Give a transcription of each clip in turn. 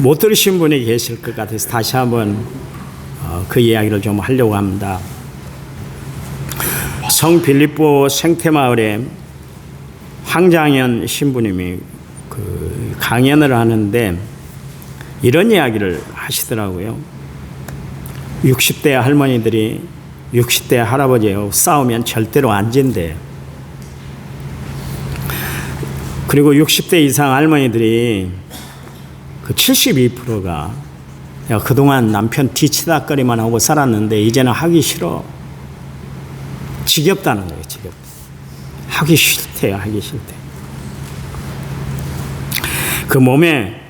못 들으신 분이 계실 것 같아서 다시 한번 그 이야기를 좀 하려고 합니다. 성 빌립보 생태마을에 황장현 신부님이 그 강연을 하는데 이런 이야기를 하시더라고요. 60대 할머니들이 60대 할아버지하고 싸우면 절대로 안 진대요. 그리고 60대 이상 할머니들이 그 72%가 야, 그동안 남편 뒤치다거리만 하고 살았는데 이제는 하기 싫어. 지겹다는 거예요. 지겹다. 하기 싫대요. 하기 싫대. 그 몸에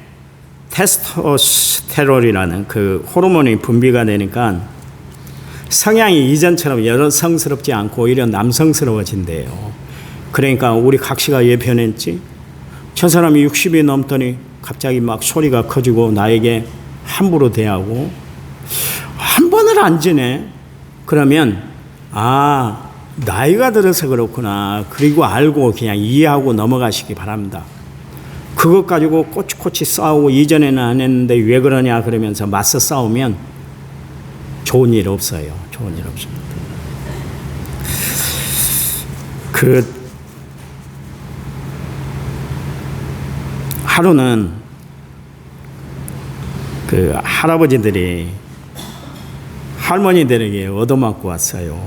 테스토스테론이라는 그 호르몬이 분비가 되니까 성향이 이전처럼 여성스럽지 않고 오히려 남성스러워진대요. 그러니까 우리 각시가 왜 변했지? 저 사람이 60이 넘더니 갑자기 막 소리가 커지고 나에게 함부로 대하고 한 번을 안 지네. 그러면 나이가 들어서 그렇구나. 그리고 알고 그냥 이해하고 넘어가시기 바랍니다. 그것 가지고 꼬치꼬치 싸우고 이전에는 안 했는데 왜 그러냐 그러면서 맞서 싸우면 좋은 일 없어요. 좋은 일 없습니다. 하루는 그 할아버지들이 할머니들에게 얻어맞고 왔어요.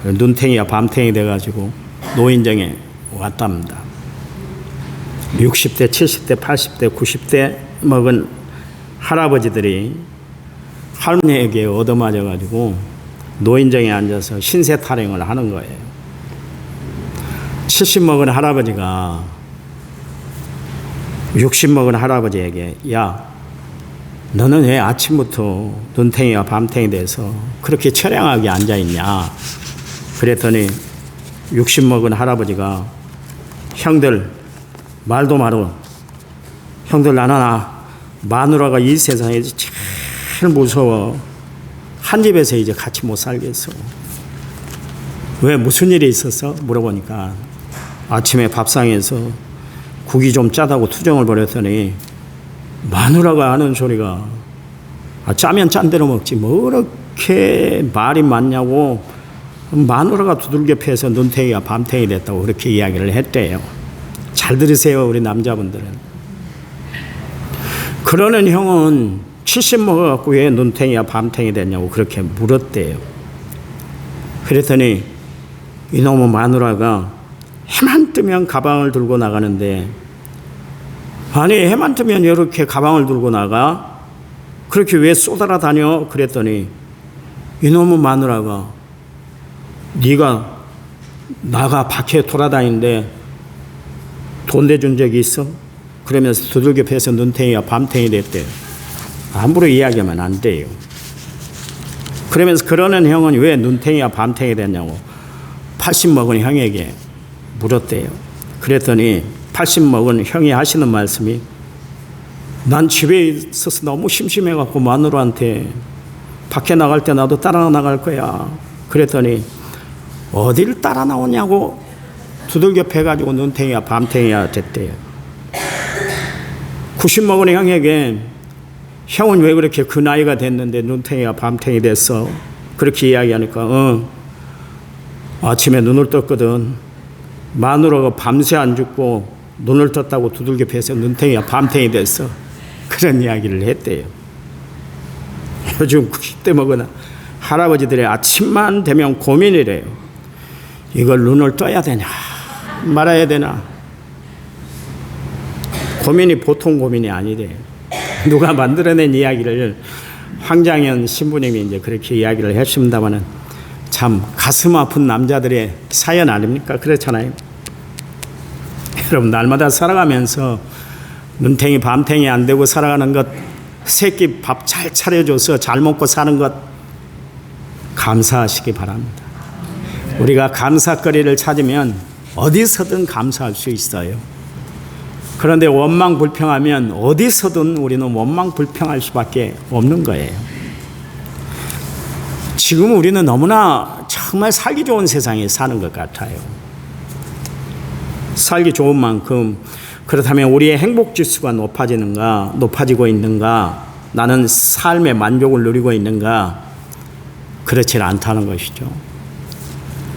눈탱이가 밤탱이 돼가지고 노인정에 왔답니다. 60대, 70대, 80대, 90대 먹은 할아버지들이 할머니에게 얻어맞아가지고 노인정에 앉아서 신세 타령을 하는 거예요. 70 먹은 할아버지가 60 먹은 할아버지에게 야, 너는 왜 아침부터 눈탱이가 밤탱이 돼서 그렇게 처량하게 앉아있냐. 그랬더니 60 먹은 할아버지가 형들 말도 마로 형들 나는 마누라가 이 세상에서 제일 무서워. 한 집에서 이제 같이 못 살겠어. 왜 무슨 일이 있었어? 물어보니까 아침에 밥상에서 국이 좀 짜다고 투정을 벌였더니 마누라가 하는 소리가 짜면 짠 대로 먹지 뭐 그렇게 말이 많냐고 마누라가 두들겨 패서 눈탱이가 밤탱이 됐다고 그렇게 이야기를 했대요. 잘 들으세요 우리 남자분들은. 그러는 형은 70 먹어갖고 왜 눈탱이가 밤탱이 됐냐고 그렇게 물었대요. 그랬더니 이놈의 마누라가 해만 뜨면 가방을 들고 나가는데 아니 해만 뜨면 이렇게 가방을 들고 나가? 그렇게 왜 쏘달아다녀? 그랬더니 이놈의 마누라가 네가 나가 밖에 돌아다니는데 돈 대준 적이 있어? 그러면서 두들겨 패서 눈탱이가 밤탱이 됐대요. 함부로 이야기하면 안 돼요. 그러면서 그러는 형은 왜 눈탱이가 밤탱이 됐냐고 80 먹은 형에게 물었대요. 그랬더니 80 먹은 형이 하시는 말씀이 난 집에 있어서 너무 심심해갖고 마누라한테 밖에 나갈 때 나도 따라 나갈 거야. 그랬더니 어디를 따라 나오냐고 두들겨 패가지고 눈탱이가 밤탱이가 됐대요. 90 먹은 형에게 형은 왜 그렇게 그 나이가 됐는데 눈탱이가 밤탱이 됐어? 그렇게 이야기하니까 아침에 눈을 떴거든. 마누라가 밤새 안 죽고 눈을 떴다고 두들겨 패서 눈탱이가 밤탱이 됐어. 그런 이야기를 했대요. 요즘 90대 먹은 할아버지들의 아침만 되면 고민이래요. 이걸 눈을 떠야 되냐 말아야 되나. 고민이 보통 고민이 아니래요. 누가 만들어낸 이야기를 황장현 신부님이 이제 그렇게 이야기를 했습니다마는 참 가슴 아픈 남자들의 사연 아닙니까? 그렇잖아요. 여러분 날마다 살아가면서 눈탱이 밤탱이 안 되고 살아가는 것, 새끼 밥 잘 차려줘서 잘 먹고 사는 것 감사하시기 바랍니다. 우리가 감사거리를 찾으면 어디서든 감사할 수 있어요. 그런데 원망 불평하면 어디서든 우리는 원망 불평할 수밖에 없는 거예요. 지금 우리는 너무나 정말 살기 좋은 세상에 사는 것 같아요. 살기 좋은 만큼 그렇다면 우리의 행복 지수가 높아지고 있는가? 나는 삶의 만족을 누리고 있는가? 그렇지 않다는 것이죠.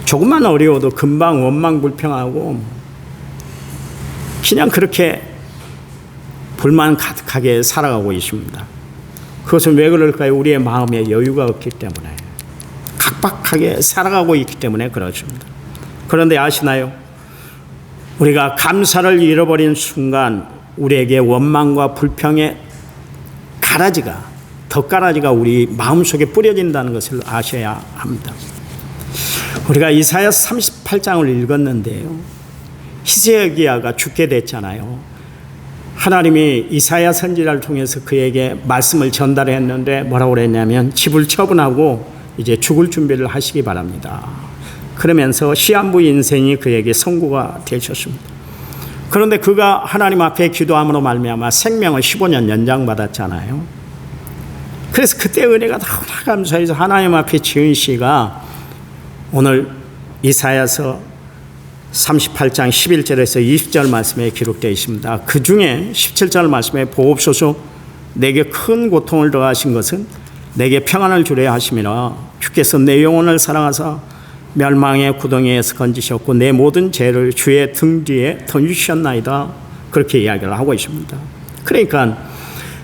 조금만 어려워도 금방 원망불평하고 그냥 그렇게 불만 가득하게 살아가고 있습니다. 그것은 왜 그럴까요? 우리의 마음에 여유가 없기 때문에, 각박하게 살아가고 있기 때문에 그렇습니다. 그런데 아시나요? 우리가 감사를 잃어버린 순간 우리에게 원망과 불평의 덧가라지가 우리 마음속에 뿌려진다는 것을 아셔야 합니다. 우리가 이사야 38장을 읽었는데요, 히스기야가 죽게 됐잖아요. 하나님이 이사야 선지자를 통해서 그에게 말씀을 전달했는데 뭐라고 그랬냐면, 집을 처분하고 이제 죽을 준비를 하시기 바랍니다. 그러면서 시한부 인생이 그에게 선고가 되셨습니다. 그런데 그가 하나님 앞에 기도함으로 말미암아 생명을 15년 연장받았잖아요. 그래서 그때 은혜가 너무나 감사해서 하나님 앞에 지은 시가 오늘 이사야서 38장 11절에서 20절 말씀에 기록되어 있습니다. 그 중에 17절 말씀에 보옵소서, 내게 큰 고통을 더하신 것은 내게 평안을 주려 하심이라. 주께서 내 영혼을 사랑하사 멸망의 구덩이에서 건지셨고 내 모든 죄를 주의 등 뒤에 던지셨나이다. 그렇게 이야기를 하고 있습니다. 그러니까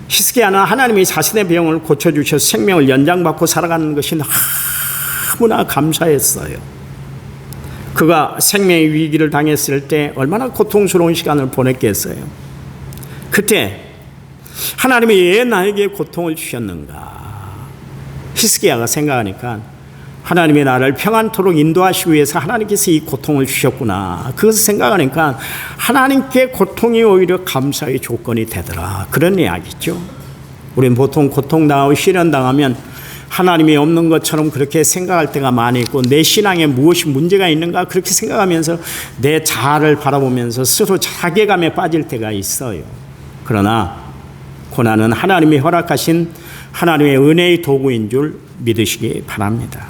히스기야는 하나님이 자신의 병을 고쳐주셔서 생명을 연장받고 살아가는 것이 너무나 감사했어요. 그가 생명의 위기를 당했을 때 얼마나 고통스러운 시간을 보냈겠어요. 그때 하나님이 왜 나에게 고통을 주셨는가? 히스기야가 생각하니까 하나님이 나를 평안토록 인도하시기 위해서 하나님께서 이 고통을 주셨구나. 그것을 생각하니까 하나님께 고통이 오히려 감사의 조건이 되더라. 그런 이야기죠. 우리는 보통 고통당하고 시련당하면 하나님이 없는 것처럼 그렇게 생각할 때가 많이 있고, 내 신앙에 무엇이 문제가 있는가 그렇게 생각하면서 내 자아를 바라보면서 스스로 자괴감에 빠질 때가 있어요. 그러나 고난은 하나님이 허락하신 하나님의 은혜의 도구인 줄 믿으시기 바랍니다.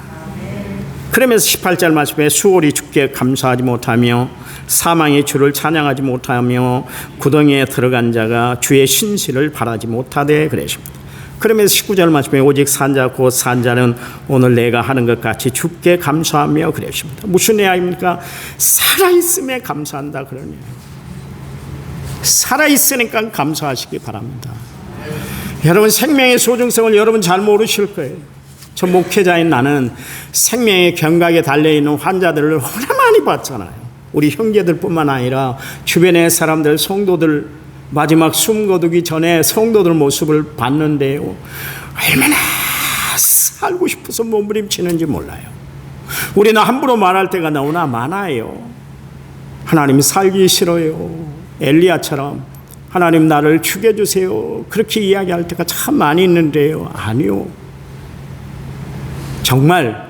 그러면서 18절 말씀에 수월이 주께 감사하지 못하며 사망의 주를 찬양하지 못하며 구덩이에 들어간 자가 주의 신실을 바라지 못하되 그러십니다. 그러면서 19절 말씀에 오직 산자 곧 산자는 오늘 내가 하는 것 같이 주께 감사하며 그러십니다. 무슨 이야기입니까? 살아있음에 감사한다 그러네요. 살아있으니까 감사하시기 바랍니다. 여러분, 생명의 소중성을 여러분 잘 모르실 거예요. 저 목회자인 나는 생명의 경각에 달려있는 환자들을 얼마나 많이 봤잖아요. 우리 형제들뿐만 아니라 주변의 사람들, 성도들, 마지막 숨 거두기 전에 성도들 모습을 봤는데요, 얼마나 살고 싶어서 몸부림치는지 몰라요. 우리는 함부로 말할 때가 너무나 많아요. 하나님 살기 싫어요. 엘리야처럼 하나님 나를 죽여주세요. 그렇게 이야기할 때가 참 많이 있는데요. 아니요. 정말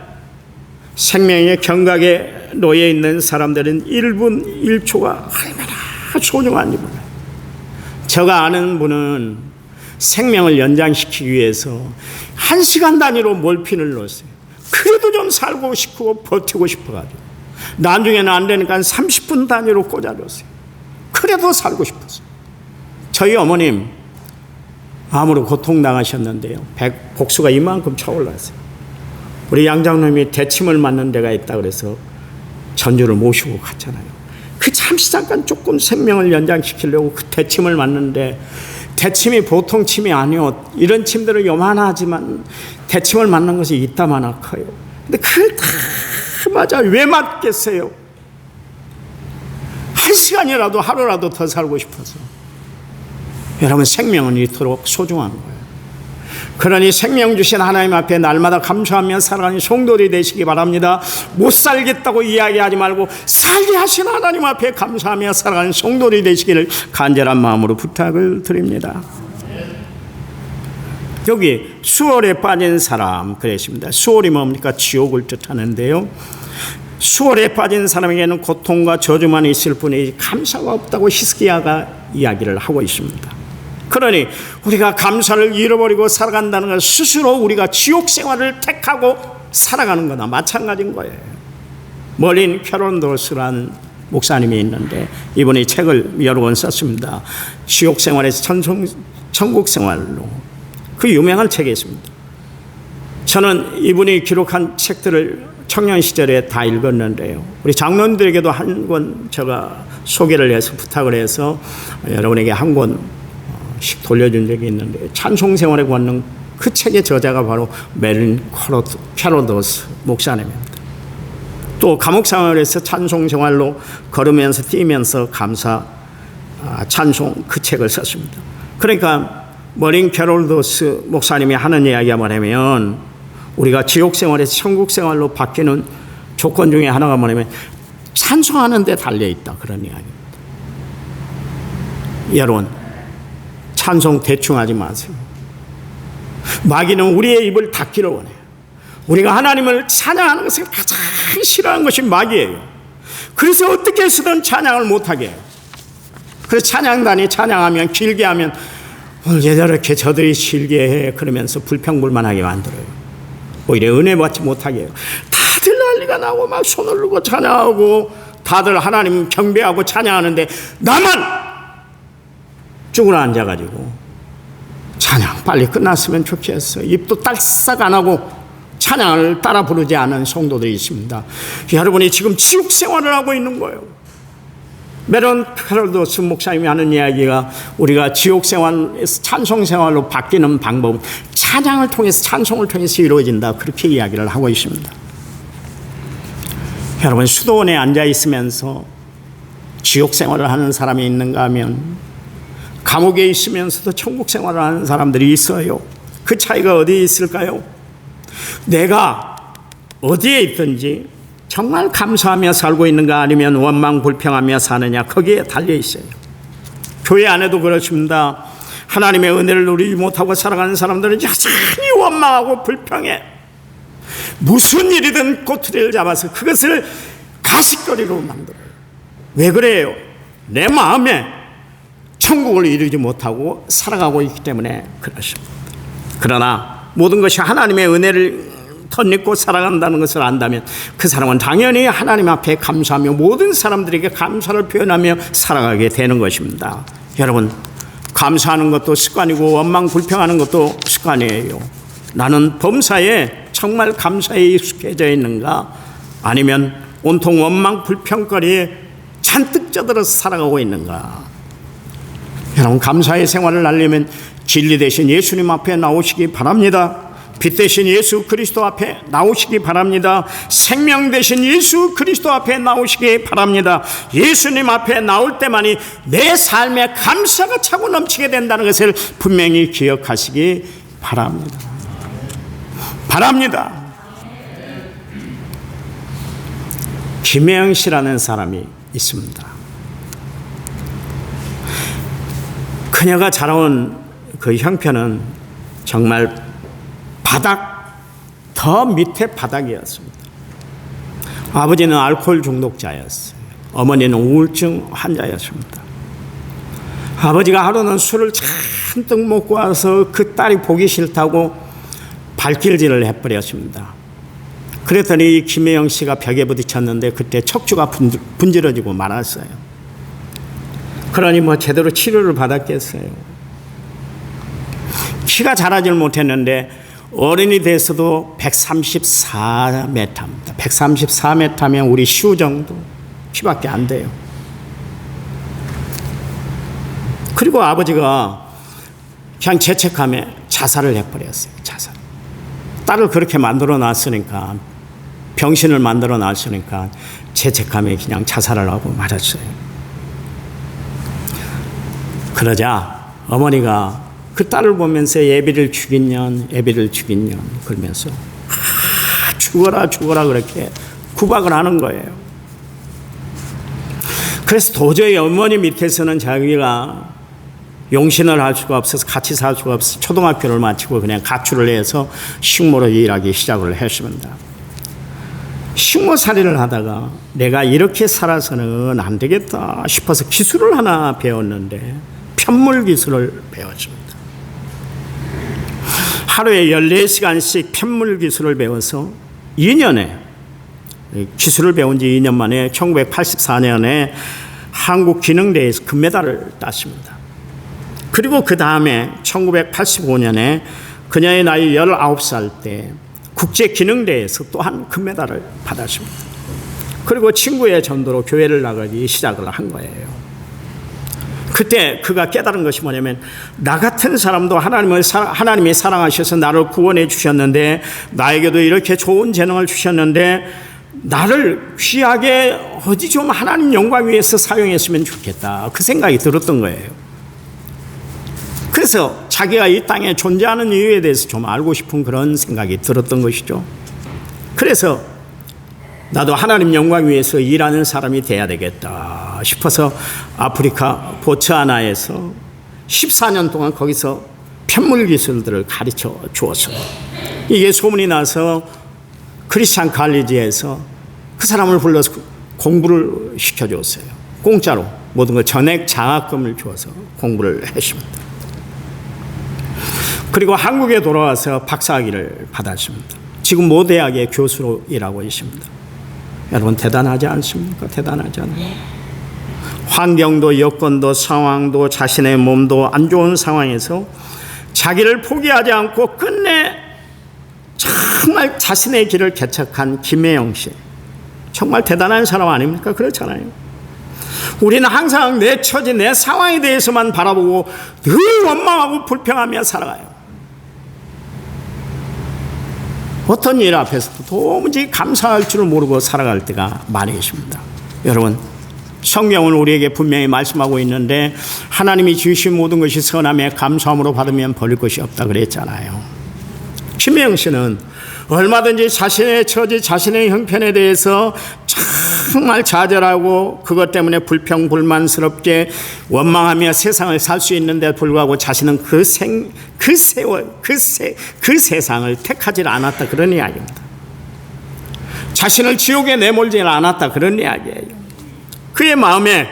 생명의 경각에 놓여 있는 사람들은 1분 1초가 얼마나 소중한지 몰라요. 제가 아는 분은 생명을 연장시키기 위해서 1시간 단위로 몰핀을 넣었어요. 그래도 좀 살고 싶고 버티고 싶어가지고 나중에는 안 되니까 30분 단위로 꽂아줬어요. 그래도 살고 싶었어요. 저희 어머님 암으로 고통당하셨는데요, 복수가 이만큼 차올랐어요. 우리 양장님이 대침을 맞는 데가 있다 그래서 전주를 모시고 갔잖아요. 그 잠시 잠깐 조금 생명을 연장시키려고 그 대침을 맞는데, 대침이 보통 침이 아니요. 이런 침들은 요만하지만 대침을 맞는 것이 이따마나 커요. 근데 그걸 다 맞아. 왜 맞겠어요? 1시간이라도 하루라도 더 살고 싶어서. 여러분, 생명은 이토록 소중한 거예요. 그러니 생명 주신 하나님 앞에 날마다 감사하며 살아가는 성도들이 되시기 바랍니다. 못 살겠다고 이야기하지 말고 살게 하신 하나님 앞에 감사하며 살아가는 성도들이 되시기를 간절한 마음으로 부탁을 드립니다. 여기 수월에 빠진 사람 그랬습니다. 수월이 뭡니까? 지옥을 뜻하는데요, 수월에 빠진 사람에게는 고통과 저주만 있을 뿐이지 감사가 없다고 히스기야가 이야기를 하고 있습니다. 그러니 우리가 감사를 잃어버리고 살아간다는 건 스스로 우리가 지옥 생활을 택하고 살아가는 거나 마찬가지인 거예요. 머린 캐런도스라는 목사님이 있는데 이분이 책을 여러 권 썼습니다. 지옥 생활에서 천국 생활로. 그 유명한 책이 있습니다. 저는 이분이 기록한 책들을 청년 시절에 다 읽었는데요. 우리 장로님들에게도 한 권 제가 소개를 해서 부탁을 해서 여러분에게 한 권씩 돌려준 적이 있는데 찬송 생활에 걷는 그 책의 저자가 바로 메린 캐로더스 목사님입니다. 또 감옥 생활에서 찬송 생활로 걸으면서 뛰면서 감사 찬송 그 책을 썼습니다. 그러니까 메린 캐로더스 목사님이 하는 이야기가 뭐냐면 우리가 지옥 생활에서 천국 생활로 바뀌는 조건 중에 하나가 뭐냐면 찬송하는 데 달려있다, 그런 이야기입니다. 여러분, 찬송 대충 하지 마세요. 마귀는 우리의 입을 닫기를 원해요. 우리가 하나님을 찬양하는 것을 가장 싫어하는 것이 마귀예요. 그래서 어떻게 해서든 찬양을 못하게 해요. 그래서 찬양단이 찬양하면 길게 하면 오늘 왜 저렇게 저들이 길게 해, 그러면서 불평불만하게 만들어요. 오히려 은혜 받지 못하게 해요. 다들 난리가 나고 막 손을 들고 찬양하고 다들 하나님 경배하고 찬양하는데 나만 쭈그러 앉아가지고 찬양 빨리 끝났으면 좋겠어. 입도 딸싹 안 하고 찬양을 따라 부르지 않은 성도들이 있습니다. 여러분이 지금 지옥 생활을 하고 있는 거예요. 메론 캐로더스 목사님이 하는 이야기가 우리가 지옥 생활에서 찬송 생활로 바뀌는 방법은 찬양을 통해서, 찬송을 통해서 이루어진다, 그렇게 이야기를 하고 있습니다. 여러분, 수도원에 앉아 있으면서 지옥 생활을 하는 사람이 있는가 하면 감옥에 있으면서도 천국 생활을 하는 사람들이 있어요. 그 차이가 어디에 있을까요? 내가 어디에 있든지 정말 감사하며 살고 있는가 아니면 원망 불평하며 사느냐, 거기에 달려 있어요. 교회 안에도 그렇습니다. 하나님의 은혜를 누리지 못하고 살아가는 사람들은 여전히 원망하고 불평해. 무슨 일이든 꼬투리를 잡아서 그것을 가십거리로 만들어요. 왜 그래요? 내 마음에 천국을 이루지 못하고 살아가고 있기 때문에 그렇습니다. 그러나 모든 것이 하나님의 은혜를 덧입고 살아간다는 것을 안다면 그 사람은 당연히 하나님 앞에 감사하며 모든 사람들에게 감사를 표현하며 살아가게 되는 것입니다. 여러분, 감사하는 것도 습관이고 원망 불평하는 것도 습관이에요. 나는 범사에 정말 감사에 익숙해져 있는가, 아니면 온통 원망 불평거리에 잔뜩 쩌들어서 살아가고 있는가. 여러분, 감사의 생활을 하려면 진리 대신 예수님 앞에 나오시기 바랍니다. 빛 대신 예수 그리스도 앞에 나오시기 바랍니다. 생명 대신 예수 그리스도 앞에 나오시기 바랍니다. 예수님 앞에 나올 때만이 내 삶에 감사가 차고 넘치게 된다는 것을 분명히 기억하시기 바랍니다. 바랍니다. 김혜영 씨라는 사람이 있습니다. 그녀가 자라온 그 형편은 정말 더 밑에 바닥이었습니다. 아버지는 알코올 중독자였어요. 어머니는 우울증 환자였습니다. 아버지가 하루는 술을 잔뜩 먹고 와서 그 딸이 보기 싫다고 발길질을 해버렸습니다. 그랬더니 이 김혜영 씨가 벽에 부딪혔는데 그때 척추가 분질러지고 말았어요. 그러니 제대로 치료를 받았겠어요. 키가 자라질 못했는데 어른이 돼서도 134m입니다. 134m면 우리 시우 정도 키밖에 안 돼요. 그리고 아버지가 그냥 죄책감에 자살을 해버렸어요. 자살. 딸을 그렇게 만들어 놨으니까, 병신을 만들어 놨으니까 죄책감에 그냥 자살을 하고 말았어요. 그러자 어머니가 그 딸을 보면서 애비를 죽인 년 그러면서 죽어라 그렇게 구박을 하는 거예요. 그래서 도저히 어머니 밑에서는 자기가 용신을 할 수가 없어서 같이 살 수가 없어서 초등학교를 마치고 그냥 가출을 해서 식모로 일하기 시작을 했습니다. 식모살이를 하다가 내가 이렇게 살아서는 안 되겠다 싶어서 기술을 하나 배웠는데 편물 기술을 배웠습니다. 하루에 14시간씩 편물 기술을 배워서 2년에 기술을 배운 지 2년 만에 1984년에 한국 기능대회에서 금메달을 땄습니다. 그리고 그 다음에 1985년에 그녀의 나이 19살 때 국제기능대회에서 또한 금메달을 받았습니다. 그리고 친구의 전도로 교회를 나가기 시작을 한 거예요. 그때 그가 깨달은 것이 뭐냐면, 나 같은 사람도 하나님이 사랑하셔서 나를 구원해 주셨는데, 나에게도 이렇게 좋은 재능을 주셨는데 나를 귀하게 어디 좀 하나님 영광 위해서 사용했으면 좋겠다, 그 생각이 들었던 거예요. 그래서 자기가 이 땅에 존재하는 이유에 대해서 좀 알고 싶은 그런 생각이 들었던 것이죠. 그래서 나도 하나님 영광 위해서 일하는 사람이 돼야 되겠다 싶어서 아프리카 보츠와나에서 14년 동안 거기서 편물 기술들을 가르쳐 주었어요. 이게 소문이 나서 크리스찬 칼리지에서 그 사람을 불러서 공부를 시켜줬어요. 공짜로 모든 걸 전액 장학금을 주어서 공부를 했습니다. 그리고 한국에 돌아와서 박사학위를 받았습니다. 지금 모 대학의 교수로 일하고 있습니다. 여러분 대단하지 않습니까? 대단하지 않아요? 환경도 여건도 상황도 자신의 몸도 안 좋은 상황에서 자기를 포기하지 않고 끝내 정말 자신의 길을 개척한 김혜영 씨, 정말 대단한 사람 아닙니까? 그렇잖아요. 우리는 항상 내 처지, 내 상황에 대해서만 바라보고 늘 원망하고 불평하며 살아가요. 어떤 일 앞에서도 도무지 감사할 줄을 모르고 살아갈 때가 많이 있습니다. 여러분, 성경은 우리에게 분명히 말씀하고 있는데, 하나님이 주신 모든 것이 선함에 감사함으로 받으면 버릴 것이 없다 그랬잖아요. 김혜영 씨는 얼마든지 자신의 처지, 자신의 형편에 대해서 정말 좌절하고 그것 때문에 불평불만스럽게 원망하며 세상을 살 수 있는데 불구하고 자신은 그 세상을 택하지 않았다, 그런 이야기입니다. 자신을 지옥에 내몰지 않았다, 그런 이야기예요. 그의 마음에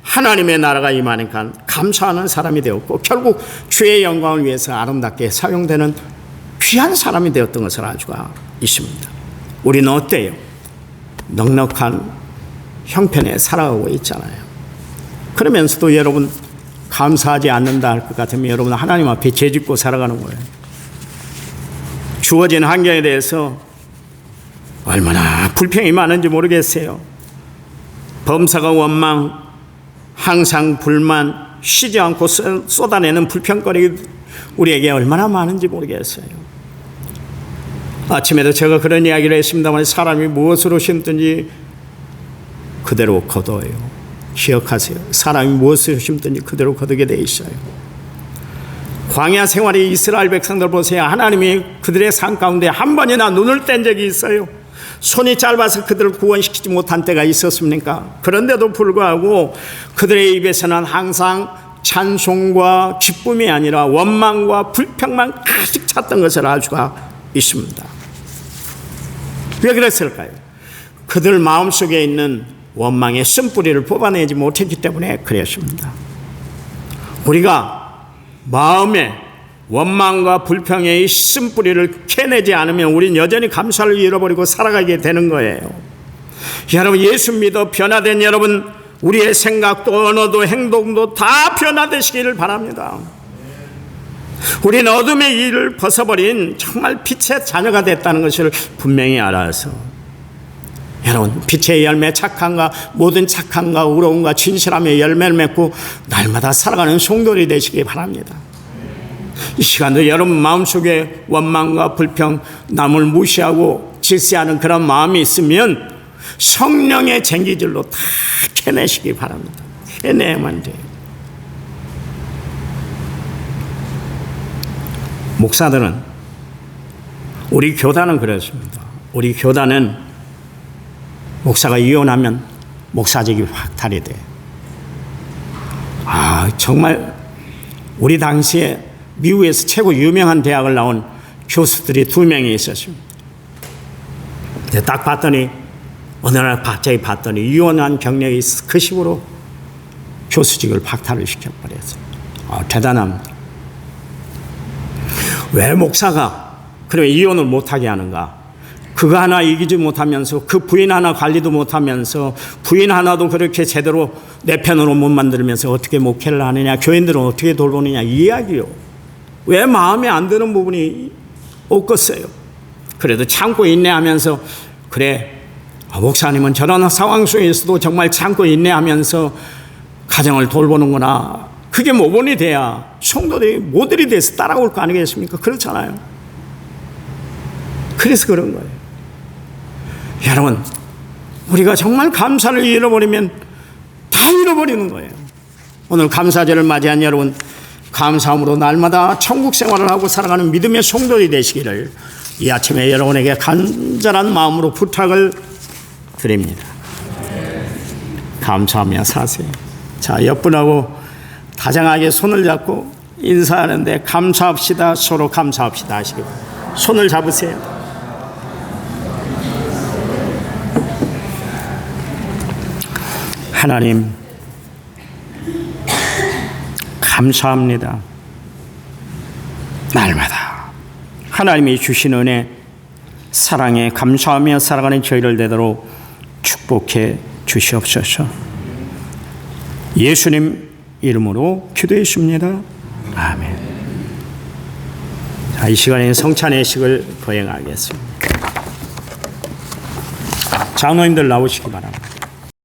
하나님의 나라가 임하니까 감사하는 사람이 되었고, 결국 주의 영광을 위해서 아름답게 사용되는 귀한 사람이 되었던 것을 알 수가 있습니다. 우리는 어때요? 넉넉한 형편에 살아가고 있잖아요. 그러면서도 여러분 감사하지 않는다 할 것 같으면 여러분 하나님 앞에 죄짓고 살아가는 거예요. 주어진 환경에 대해서 얼마나 불평이 많은지 모르겠어요. 범사가 원망, 항상 불만, 쉬지 않고 쏟아내는 불평거리 우리에게 얼마나 많은지 모르겠어요. 아침에도 제가 그런 이야기를 했습니다만, 사람이 무엇으로 심든지 그대로 거둬요. 기억하세요. 사람이 무엇을 심든지 그대로 거두게 돼 있어요. 광야 생활의 이스라엘 백성들 보세요. 하나님이 그들의 삶 가운데 한 번이나 눈을 뗀 적이 있어요. 손이 짧아서 그들을 구원시키지 못한 때가 있었습니까? 그런데도 불구하고 그들의 입에서는 항상 찬송과 기쁨이 아니라 원망과 불평만 가득 찼던 것을 알 수가 있습니다. 왜 그랬을까요? 그들 마음속에 있는 원망의 쓴뿌리를 뽑아내지 못했기 때문에 그랬습니다. 우리가 마음에 원망과 불평의 쓴뿌리를 캐내지 않으면 우린 여전히 감사를 잃어버리고 살아가게 되는 거예요. 여러분, 예수 믿어 변화된 여러분, 우리의 생각도 언어도 행동도 다 변화되시기를 바랍니다. 우리는 어둠의 일을 벗어버린 정말 빛의 자녀가 됐다는 것을 분명히 알아서, 여러분, 빛의 열매, 착함과 모든 착함과 의로움과 진실함의 열매를 맺고 날마다 살아가는 성도들이 되시기 바랍니다. 이 시간도 여러분 마음속에 원망과 불평, 남을 무시하고 질세하는 그런 마음이 있으면 성령의 쟁기질로 다 캐내시기 바랍니다. 캐내야만 돼요. 목사들은, 우리 교단은 그렇습니다. 우리 교단은 목사가 이혼하면 목사직이 박탈이 돼. 정말 우리 당시에 미국에서 최고 유명한 대학을 나온 교수들이 2명이 있었습니다. 딱 봤더니 어느 날 갑자기 봤더니 이혼한 경력이 있어서 그 식으로 교수직을 박탈을 시켜버렸어요. 대단합니다. 왜 목사가 그래 이혼을 못하게 하는가? 그거 하나 이기지 못하면서 그 부인 하나 관리도 못하면서 부인 하나도 그렇게 제대로 내 편으로 못 만들면서 어떻게 목회를 하느냐, 교인들은 어떻게 돌보느냐 이 이야기요. 왜 마음에 안 드는 부분이 없겠어요. 그래도 참고 인내하면서 그래 목사님은 저런 상황 속에서도 정말 참고 인내하면서 가정을 돌보는구나. 그게 모범이 돼야 성도들이 모델이 돼서 따라올 거 아니겠습니까? 그렇잖아요. 그래서 그런 거예요. 여러분, 우리가 정말 감사를 잃어버리면 다 잃어버리는 거예요. 오늘 감사절을 맞이한 여러분, 감사함으로 날마다 천국 생활을 하고 살아가는 믿음의 성도들이 되시기를 이 아침에 여러분에게 간절한 마음으로 부탁을 드립니다. 감사하며 사세요. 자, 옆분하고 다정하게 손을 잡고 인사하는데 감사합시다, 서로 감사합시다 하시기 바랍니다. 손을 잡으세요. 하나님, 감사합니다. 날마다 하나님이 주신 은혜, 사랑에 감사하며 살아가는 저희를 되도록 축복해 주시옵소서. 예수님 이름으로 기도했습니다. 아멘. 자, 이 시간에 성찬의식을 거행하겠습니다. 장로님들 나오시기 바랍니다.